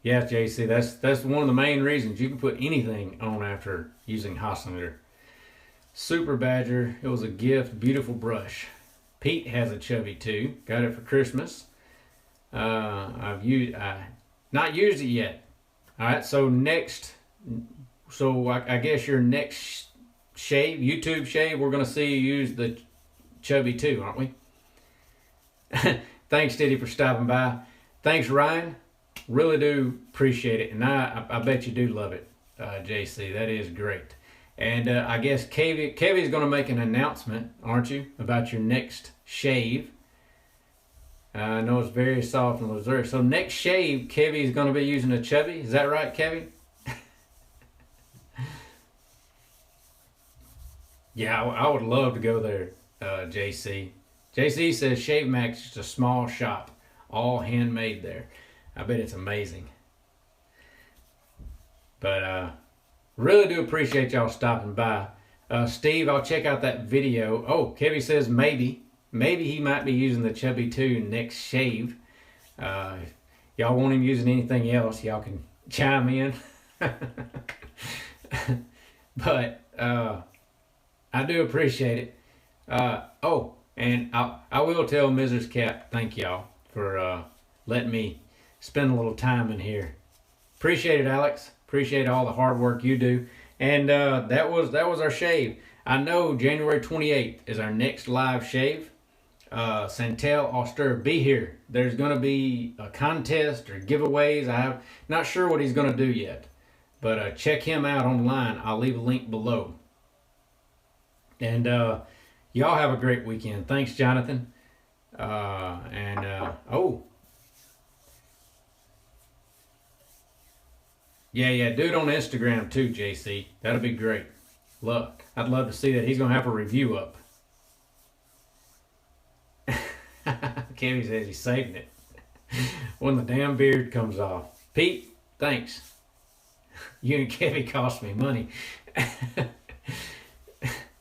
Yeah, JC, that's one of the main reasons you can put anything on after using Hoslinger. Super Badger, it was a gift, beautiful brush. Pete has a Chubby 2, got it for Christmas. I've not used it yet. All right, so I guess your next shave, YouTube shave, we're gonna see you use the Chubby 2, aren't we? Thanks, Diddy, for stopping by. Thanks, Ryan. Really do appreciate it, and I bet you do love it, JC. That is great. And I guess Kevy's going to make an announcement, aren't you, about your next shave? I know it's very soft and luxurious. So next shave, Kevy's going to be using a Chubby. Is that right, Kevy? Yeah, I would love to go there, JC. JC says Shave Mac's just a small shop, all handmade there. I bet it's amazing. But really do appreciate y'all stopping by. Steve, I'll check out that video. Oh, Kevy says maybe he might be using the Chubby 2 next shave. If y'all want him using anything else, y'all can chime in. But I do appreciate it. Oh, and I will tell Mrs. Cap, thank y'all for letting me spend a little time in here. Appreciate it, Alex. Appreciate all the hard work you do. And that was our shave. I know January 28th is our next live shave. Santel Auster, be here. There's going to be a contest or giveaways. I'm not sure what he's going to do yet. But check him out online. I'll leave a link below. And y'all have a great weekend. Thanks, Jonathan. Oh. Yeah, do it on Instagram too, JC. That'll be great. Look, I'd love to see that. He's going to have a review up. Kevin says he's saving it when the damn beard comes off. Pete, thanks. You and Kevin cost me money.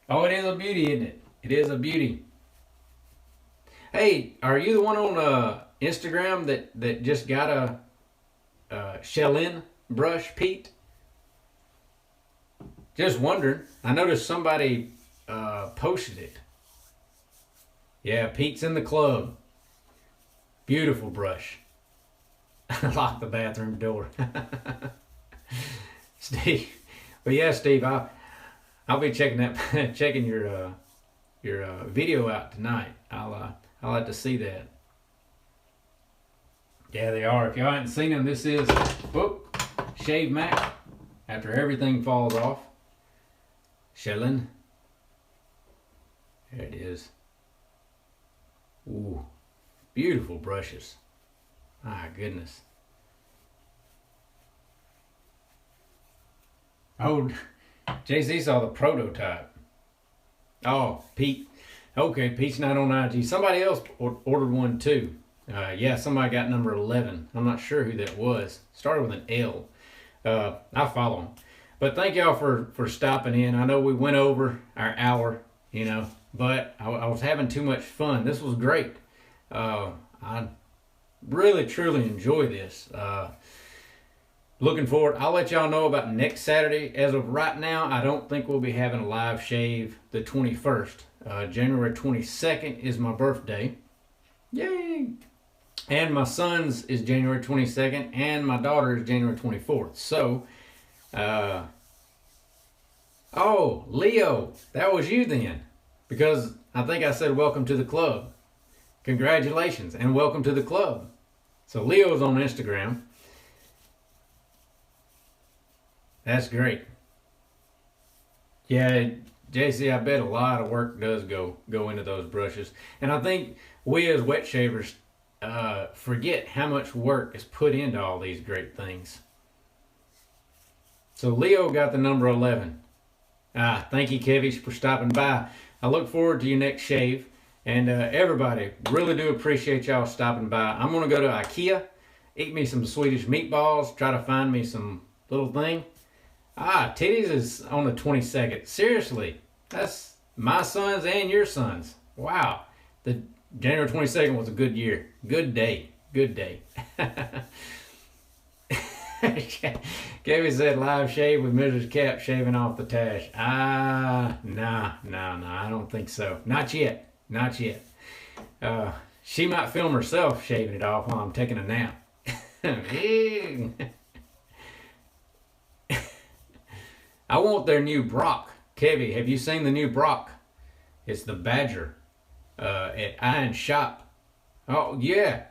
Oh, it is a beauty, isn't it? It is a beauty. Hey, are you the one on Instagram that just got a Chatillon brush, Pete? Just wondering. I noticed somebody posted it. Yeah, Pete's in the club. Beautiful brush. Lock the bathroom door. Steve. But yeah, Steve, I'll be checking your video out tonight. I'll have to see that. Yeah, they are. If y'all haven't seen them, this is Shave Mac. After everything falls off. Chatillon. There it is. Ooh, beautiful brushes. My goodness. Oh, JC saw the prototype. Oh, Pete. Okay, Pete's not on IG. Somebody else ordered one too. Yeah, somebody got number 11. I'm not sure who that was. Started with an L. I follow him. But thank y'all for stopping in. I know we went over our hour, but I was having too much fun. This was great. I really, truly enjoy this. Looking forward. I'll let y'all know about next Saturday. As of right now, I don't think we'll be having a live shave the 21st. January 22nd is my birthday. Yay! And my son's is January 22nd, and my daughter is January 24th. So, oh, Leo, that was you then. Because I think I said welcome to the club. Congratulations, and welcome to the club. So Leo's on Instagram. That's great. Yeah, JC, I bet a lot of work does go into those brushes. And I think we as wet shavers forget how much work is put into all these great things. So Leo got the number 11. Thank you, Kevish, for stopping by. I look forward to your next shave. And everybody, really do appreciate y'all stopping by. I'm going to go to IKEA, eat me some Swedish meatballs, try to find me some little thing. Titties is on the 22nd. Seriously, that's my son's and your son's. Wow. The January 22nd was a good year. Good day. Good day. Kevin said live shave with Mrs. Cap shaving off the tash. Nah, I don't think so. Not yet. Not yet. She might film herself shaving it off while I'm taking a nap. I want their new Brock. Kevy, have you seen the new Brock? It's the Badger at Iron Shop. Oh, yeah.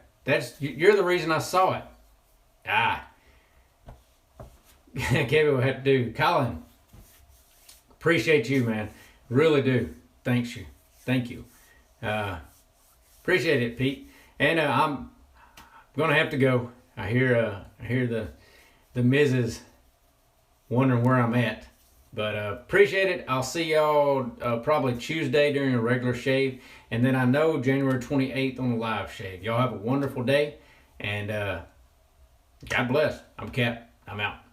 You're the reason I saw it. Kevy will have to do. Colin, appreciate you, man. Really do. Thank you. Appreciate it, Pete. And I'm gonna have to go. I hear the Mrs. wondering where I'm at. But appreciate it. I'll see y'all probably Tuesday during a regular shave. And then I know January 28th on a live shave. Y'all have a wonderful day. And God bless. I'm Cap. I'm out.